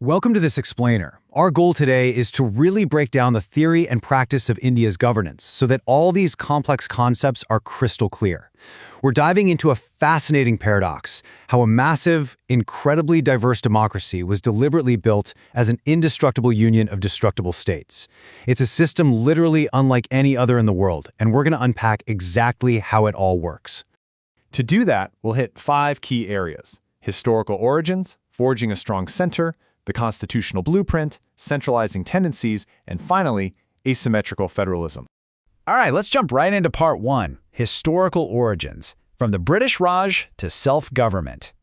Welcome to this explainer. Our goal today is to really break down the theory and practice of India's governance so that all these complex concepts are crystal clear. We're diving into a fascinating paradox, how a massive, incredibly diverse democracy was deliberately built as an indestructible union of destructible states. It's a system literally unlike any other in the world, and we're going to unpack exactly how it all works. To do that, we'll hit 5 key areas: historical origins, forging a strong center, the constitutional blueprint, centralizing tendencies, and finally, asymmetrical federalism. All right, let's jump right into part 1, historical origins, from the British Raj to self-government.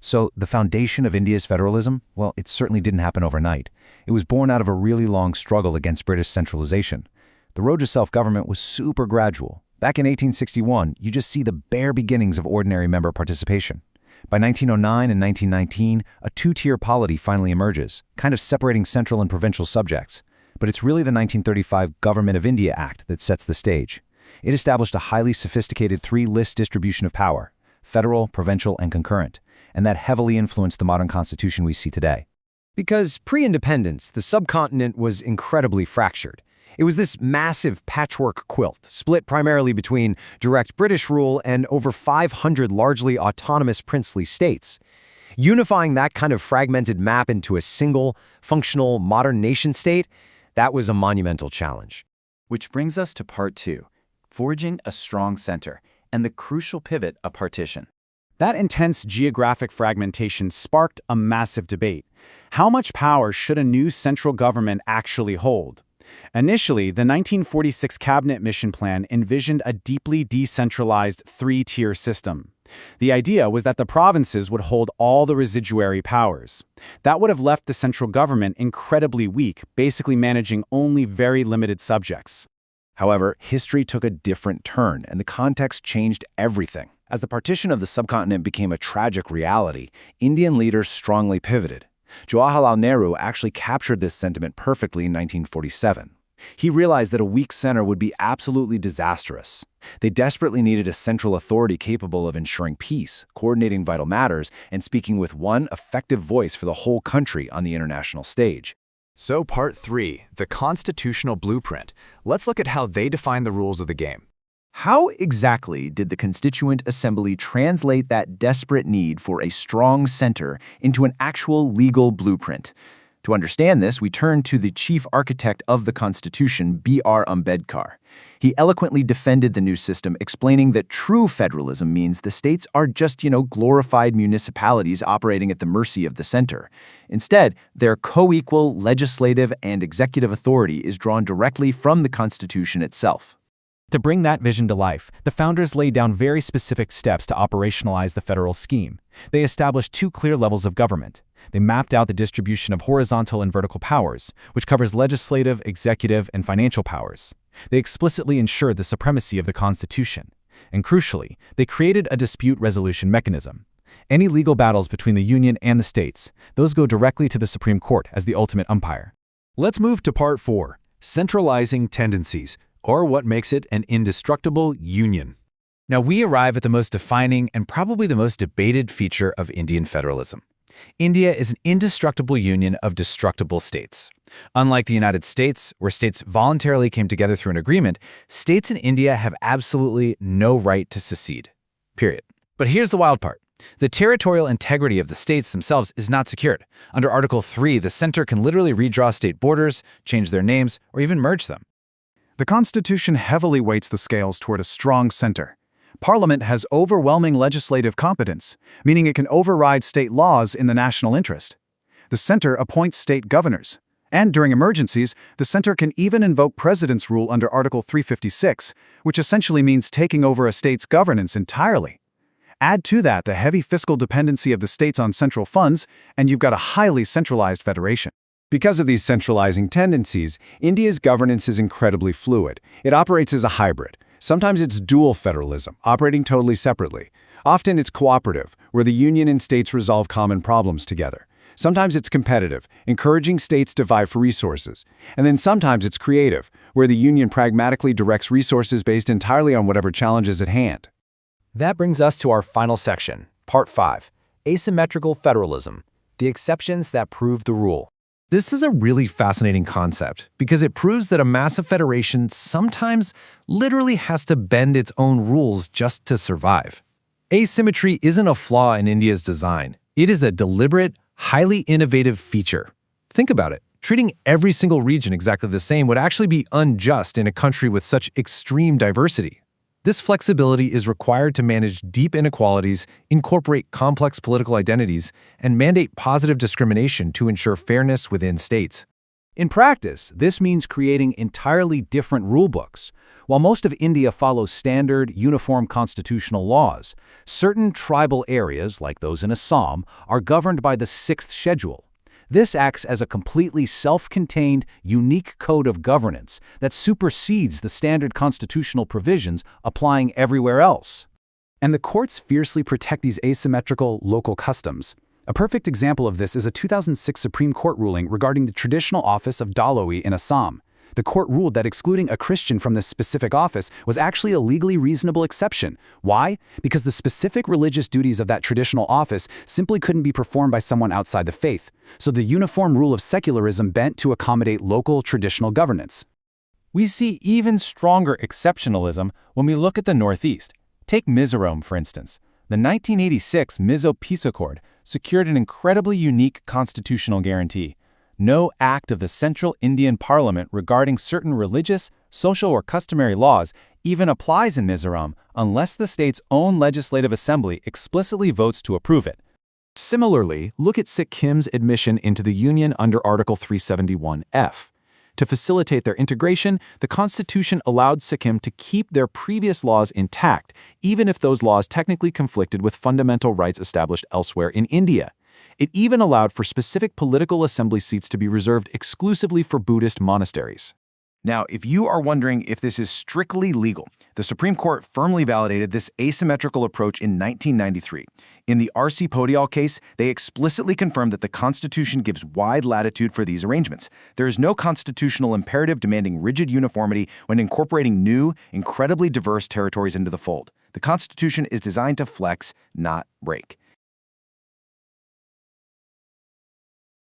So the foundation of India's federalism, well, it certainly didn't happen overnight. It was born out of a really long struggle against British centralization. The road to self-government was super gradual. Back in 1861, you just see the bare beginnings of ordinary member participation. By 1909 and 1919, a two-tier polity finally emerges, kind of separating central and provincial subjects. But it's really the 1935 Government of India Act that sets the stage. It established a highly sophisticated 3-list distribution of power: federal, provincial, and concurrent, and that heavily influenced the modern constitution we see today. Because pre-independence, the subcontinent was incredibly fractured. It was this massive patchwork quilt, split primarily between direct British rule and over 500 largely autonomous princely states. Unifying that kind of fragmented map into a single, functional, modern nation-state, that was a monumental challenge. Which brings us to part 2, forging a strong center, and the crucial pivot of partition. That intense geographic fragmentation sparked a massive debate. How much power should a new central government actually hold? Initially, the 1946 Cabinet Mission Plan envisioned a deeply decentralized 3-tier system. The idea was that the provinces would hold all the residuary powers. That would have left the central government incredibly weak, basically managing only very limited subjects. However, history took a different turn, and the context changed everything. As the partition of the subcontinent became a tragic reality, Indian leaders strongly pivoted. Jawaharlal Nehru actually captured this sentiment perfectly in 1947. He realized that a weak center would be absolutely disastrous. They desperately needed a central authority capable of ensuring peace, coordinating vital matters, and speaking with one effective voice for the whole country on the international stage. So part 3, the constitutional blueprint. Let's look at how they define the rules of the game. How exactly did the Constituent Assembly translate that desperate need for a strong center into an actual legal blueprint? To understand this, we turn to the chief architect of the Constitution, B.R. Ambedkar. He eloquently defended the new system, explaining that true federalism means the states are just, glorified municipalities operating at the mercy of the center. Instead, their co-equal legislative and executive authority is drawn directly from the Constitution itself. To bring that vision to life, the founders laid down very specific steps to operationalize the federal scheme. They established 2 clear levels of government. They mapped out the distribution of horizontal and vertical powers, which covers legislative, executive, and financial powers. They explicitly ensured the supremacy of the Constitution. And crucially, they created a dispute resolution mechanism. Any legal battles between the Union and the states, those go directly to the Supreme Court as the ultimate umpire. Let's move to part 4, centralizing tendencies, or what makes it an indestructible union. Now we arrive at the most defining and probably the most debated feature of Indian federalism. India is an indestructible union of destructible states. Unlike the United States, where states voluntarily came together through an agreement, states in India have absolutely no right to secede. Period. But here's the wild part. The territorial integrity of the states themselves is not secured. Under Article 3, the center can literally redraw state borders, change their names, or even merge them. The Constitution heavily weights the scales toward a strong center. Parliament has overwhelming legislative competence, meaning it can override state laws in the national interest. The center appoints state governors. And during emergencies, the center can even invoke President's rule under Article 356, which essentially means taking over a state's governance entirely. Add to that the heavy fiscal dependency of the states on central funds, and you've got a highly centralized federation. Because of these centralizing tendencies, India's governance is incredibly fluid. It operates as a hybrid. Sometimes it's dual federalism, operating totally separately. Often it's cooperative, where the union and states resolve common problems together. Sometimes it's competitive, encouraging states to vie for resources. And then sometimes it's creative, where the union pragmatically directs resources based entirely on whatever challenge is at hand. That brings us to our final section, part 5, asymmetrical federalism. the exceptions that prove the rule. This is a really fascinating concept because it proves that a massive federation sometimes literally has to bend its own rules just to survive. Asymmetry isn't a flaw in India's design. It is a deliberate, highly innovative feature. Think about it. Treating every single region exactly the same would actually be unjust in a country with such extreme diversity. This flexibility is required to manage deep inequalities, incorporate complex political identities, and mandate positive discrimination to ensure fairness within states. In practice, this means creating entirely different rulebooks. While most of India follows standard, uniform constitutional laws, certain tribal areas, like those in Assam, are governed by the 6th Schedule. This acts as a completely self-contained, unique code of governance that supersedes the standard constitutional provisions applying everywhere else. And the courts fiercely protect these asymmetrical local customs. A perfect example of this is a 2006 Supreme Court ruling regarding the traditional office of Daloi in Assam. The court ruled that excluding a Christian from this specific office was actually a legally reasonable exception. Why? Because the specific religious duties of that traditional office simply couldn't be performed by someone outside the faith. So the uniform rule of secularism bent to accommodate local traditional governance. We see even stronger exceptionalism when we look at the Northeast. Take Mizoram, for instance. The 1986 Mizo Peace Accord secured an incredibly unique constitutional guarantee. No act of the Central Indian Parliament regarding certain religious, social, or customary laws even applies in Mizoram unless the state's own legislative assembly explicitly votes to approve it. Similarly, look at Sikkim's admission into the Union under Article 371F. To facilitate their integration, the Constitution allowed Sikkim to keep their previous laws intact, even if those laws technically conflicted with fundamental rights established elsewhere in India. It even allowed for specific political assembly seats to be reserved exclusively for Buddhist monasteries. Now, if you are wondering if this is strictly legal, the Supreme Court firmly validated this asymmetrical approach in 1993. In the R.C. Podial case, they explicitly confirmed that the Constitution gives wide latitude for these arrangements. There is no constitutional imperative demanding rigid uniformity when incorporating new, incredibly diverse territories into the fold. The Constitution is designed to flex, not break.